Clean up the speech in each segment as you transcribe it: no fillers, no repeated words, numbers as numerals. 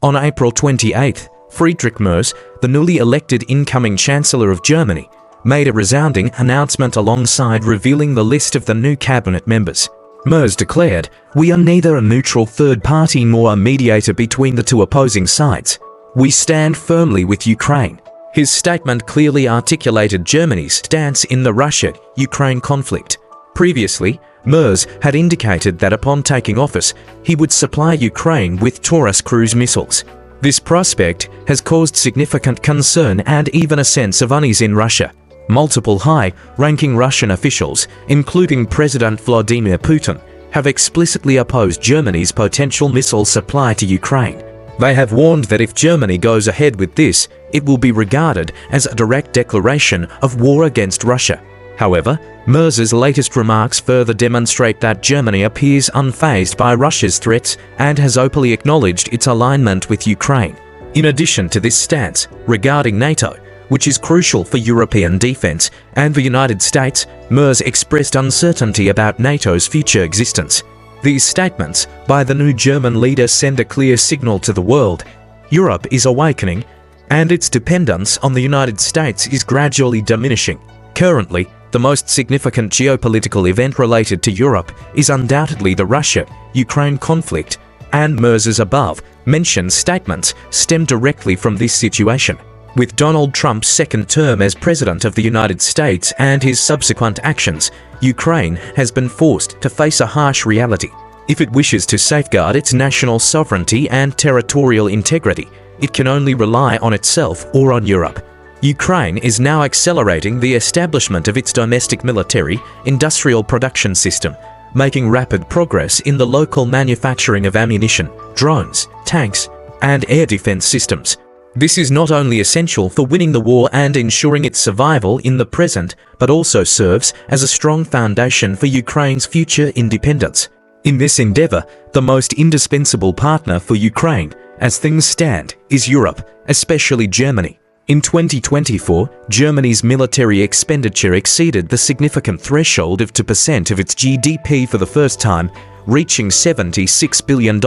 On April 28, Friedrich Merz, the newly elected incoming Chancellor of Germany, made a resounding announcement alongside revealing the list of the new cabinet members. Merz declared, "We are neither a neutral third party nor a mediator between the two opposing sides. We stand firmly with Ukraine." His statement clearly articulated Germany's stance in the Russia-Ukraine conflict. Previously, Merz had indicated that upon taking office, he would supply Ukraine with Taurus cruise missiles. This prospect has caused significant concern and even a sense of unease in Russia. Multiple high-ranking Russian officials, including President Vladimir Putin, have explicitly opposed Germany's potential missile supply to Ukraine. They have warned that if Germany goes ahead with this, it will be regarded as a direct declaration of war against Russia. However, Merz's latest remarks further demonstrate that Germany appears unfazed by Russia's threats and has openly acknowledged its alignment with Ukraine. In addition to this stance regarding NATO, which is crucial for European defense, and the United States, Merz expressed uncertainty about NATO's future existence. These statements by the new German leader send a clear signal to the world. Europe is awakening, and its dependence on the United States is gradually diminishing. Currently, the most significant geopolitical event related to Europe is undoubtedly the Russia-Ukraine conflict, and Merz's above-mentioned statements stem directly from this situation. With Donald Trump's second term as President of the United States and his subsequent actions, Ukraine has been forced to face a harsh reality. If it wishes to safeguard its national sovereignty and territorial integrity, it can only rely on itself or on Europe. Ukraine is now accelerating the establishment of its domestic military industrial production system, making rapid progress in the local manufacturing of ammunition, drones, tanks, and air defense systems. This is not only essential for winning the war and ensuring its survival in the present, but also serves as a strong foundation for Ukraine's future independence. In this endeavor, the most indispensable partner for Ukraine, as things stand, is Europe, especially Germany. In 2024, Germany's military expenditure exceeded the significant threshold of 2% of its GDP for the first time, reaching $76 billion.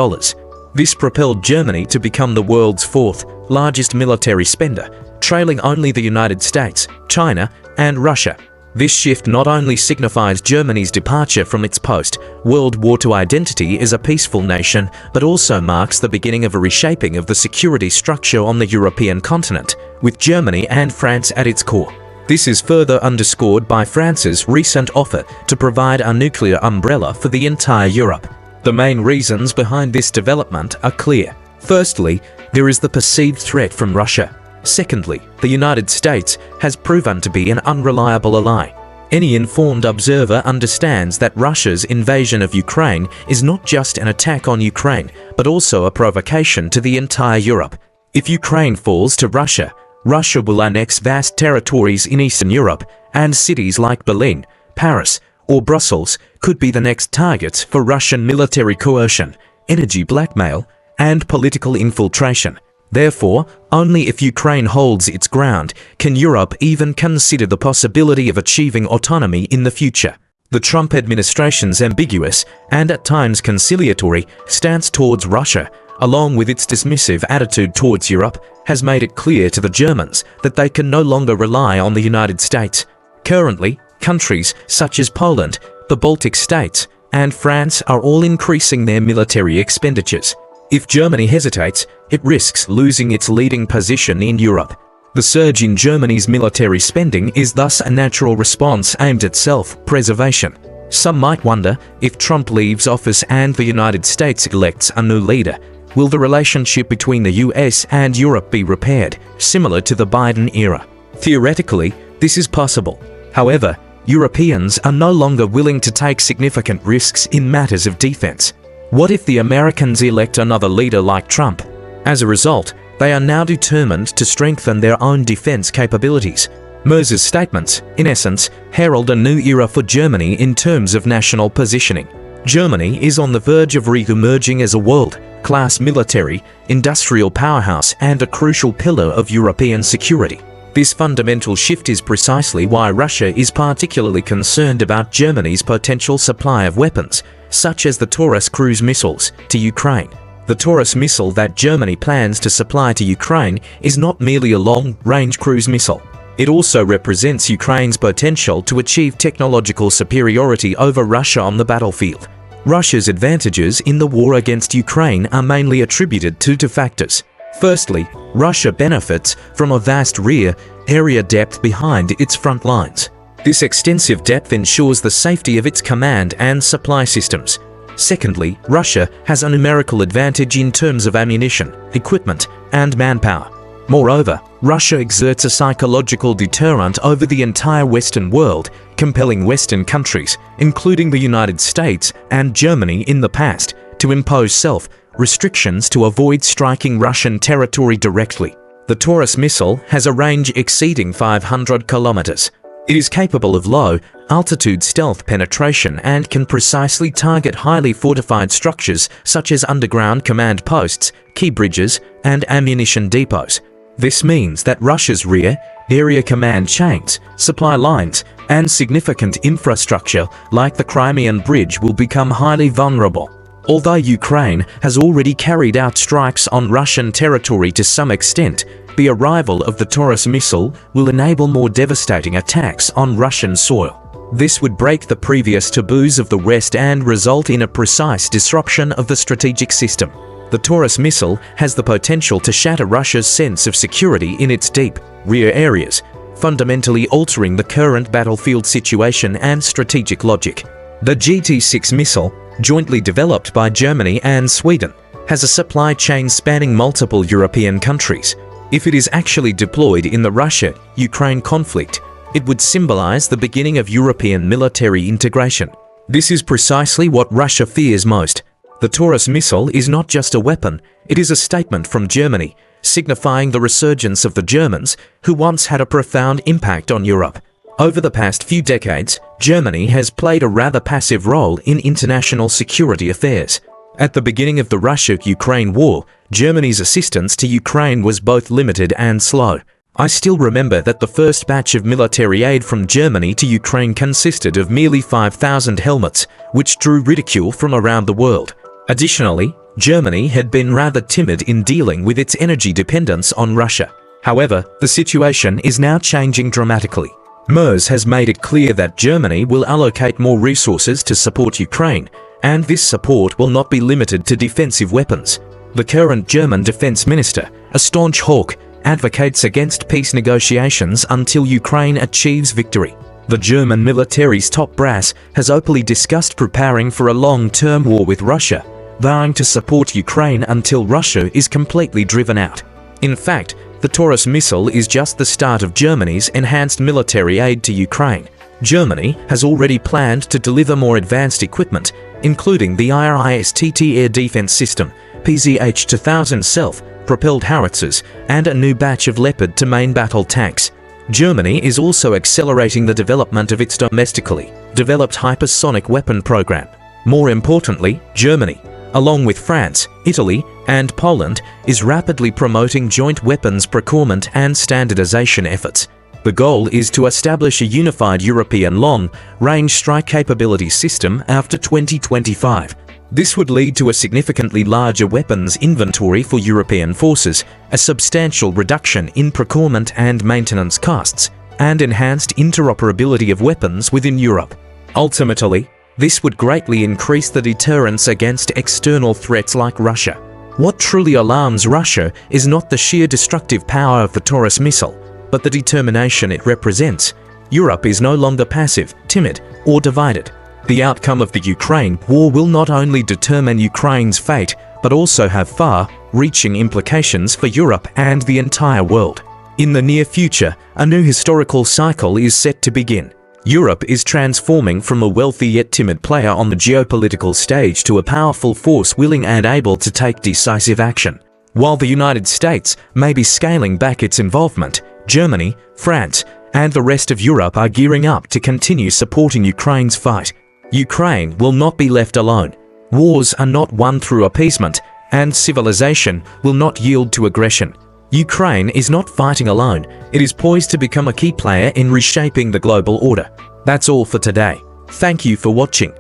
This propelled Germany to become the world's fourth largest military spender, trailing only the United States, China, and Russia. This shift not only signifies Germany's departure from its post-World War II identity as a peaceful nation, but also marks the beginning of a reshaping of the security structure on the European continent, with Germany and France at its core. This is further underscored by France's recent offer to provide a nuclear umbrella for the entire Europe. The main reasons behind this development are clear. Firstly, there is the perceived threat from Russia. Secondly, the United States has proven to be an unreliable ally. Any informed observer understands that Russia's invasion of Ukraine is not just an attack on Ukraine, but also a provocation to the entire Europe. If Ukraine falls to Russia, Russia will annex vast territories in Eastern Europe, and cities like Berlin, Paris, or Brussels could be the next targets for Russian military coercion, energy blackmail, and political infiltration. Therefore, only if Ukraine holds its ground can Europe even consider the possibility of achieving autonomy in the future. The Trump administration's ambiguous and at times conciliatory stance towards Russia, along with its dismissive attitude towards Europe, has made it clear to the Germans that they can no longer rely on the United States. Currently, countries such as Poland, the Baltic states, and France are all increasing their military expenditures. If Germany hesitates, it risks losing its leading position in Europe. The surge in Germany's military spending is thus a natural response aimed at self-preservation. Some might wonder, if Trump leaves office and the United States elects a new leader, will the relationship between the US and Europe be repaired, similar to the Biden era? Theoretically, this is possible. However, Europeans are no longer willing to take significant risks in matters of defense. What if the Americans elect another leader like Trump? As a result, they are now determined to strengthen their own defense capabilities. Merz's statements, in essence, herald a new era for Germany in terms of national positioning. Germany is on the verge of re-emerging as a world-class military, industrial powerhouse and a crucial pillar of European security. This fundamental shift is precisely why Russia is particularly concerned about Germany's potential supply of weapons, such as the Taurus cruise missiles, to Ukraine. The Taurus missile that Germany plans to supply to Ukraine is not merely a long-range cruise missile. It also represents Ukraine's potential to achieve technological superiority over Russia on the battlefield. Russia's advantages in the war against Ukraine are mainly attributed to two factors. Firstly, Russia benefits from a vast rear area depth behind its front lines. This extensive depth ensures the safety of its command and supply systems. Secondly, Russia has a numerical advantage in terms of ammunition, equipment, and manpower. Moreover, Russia exerts a psychological deterrent over the entire Western world, compelling Western countries, including the United States and Germany in the past, to impose self-restrictions to avoid striking Russian territory directly. The Taurus missile has a range exceeding 500 kilometers. It is capable of low-altitude stealth penetration and can precisely target highly fortified structures such as underground command posts, key bridges, and ammunition depots. This means that Russia's rear area command chains, supply lines, and significant infrastructure like the Crimean Bridge will become highly vulnerable. Although Ukraine has already carried out strikes on Russian territory to some extent, the arrival of the Taurus missile will enable more devastating attacks on Russian soil. This would break the previous taboos of the West and result in a precise disruption of the strategic system. The Taurus missile has the potential to shatter Russia's sense of security in its deep rear areas, fundamentally altering the current battlefield situation and strategic logic. The GT-6 missile, jointly developed by Germany and Sweden, has a supply chain spanning multiple European countries. If it is actually deployed in the Russia-Ukraine conflict, it would symbolize the beginning of European military integration. This is precisely what Russia fears most. The Taurus missile is not just a weapon, it is a statement from Germany, signifying the resurgence of the Germans, who once had a profound impact on Europe. Over the past few decades, Germany has played a rather passive role in international security affairs. At the beginning of the Russia-Ukraine war, Germany's assistance to Ukraine was both limited and slow. I still remember that the first batch of military aid from Germany to Ukraine consisted of merely 5,000 helmets, which drew ridicule from around the world. Additionally, Germany had been rather timid in dealing with its energy dependence on Russia. However, the situation is now changing dramatically. Merz has made it clear that Germany will allocate more resources to support Ukraine, and this support will not be limited to defensive weapons. The current German defense minister, a staunch hawk, advocates against peace negotiations until Ukraine achieves victory. The German military's top brass has openly discussed preparing for a long-term war with Russia, vowing to support Ukraine until Russia is completely driven out. In fact, the Taurus missile is just the start of Germany's enhanced military aid to Ukraine. Germany has already planned to deliver more advanced equipment, including the IRIS-T air defense system, PZH-2000 self-propelled howitzers, and a new batch of Leopard to main battle tanks. Germany is also accelerating the development of its domestically developed hypersonic weapon program. More importantly, Germany, along with France, Italy, and Poland, is rapidly promoting joint weapons procurement and standardization efforts. The goal is to establish a unified European long-range strike capability system after 2025. This would lead to a significantly larger weapons inventory for European forces, a substantial reduction in procurement and maintenance costs, and enhanced interoperability of weapons within Europe. Ultimately, this would greatly increase the deterrence against external threats like Russia. What truly alarms Russia is not the sheer destructive power of the Taurus missile, but the determination it represents. Europe is no longer passive, timid, or divided. The outcome of the Ukraine war will not only determine Ukraine's fate, but also have far-reaching implications for Europe and the entire world. In the near future, a new historical cycle is set to begin. Europe is transforming from a wealthy yet timid player on the geopolitical stage to a powerful force willing and able to take decisive action. While the United States may be scaling back its involvement, Germany, France, and the rest of Europe are gearing up to continue supporting Ukraine's fight. Ukraine will not be left alone. Wars are not won through appeasement, and civilization will not yield to aggression. Ukraine is not fighting alone. It is poised to become a key player in reshaping the global order. That's all for today. Thank you for watching.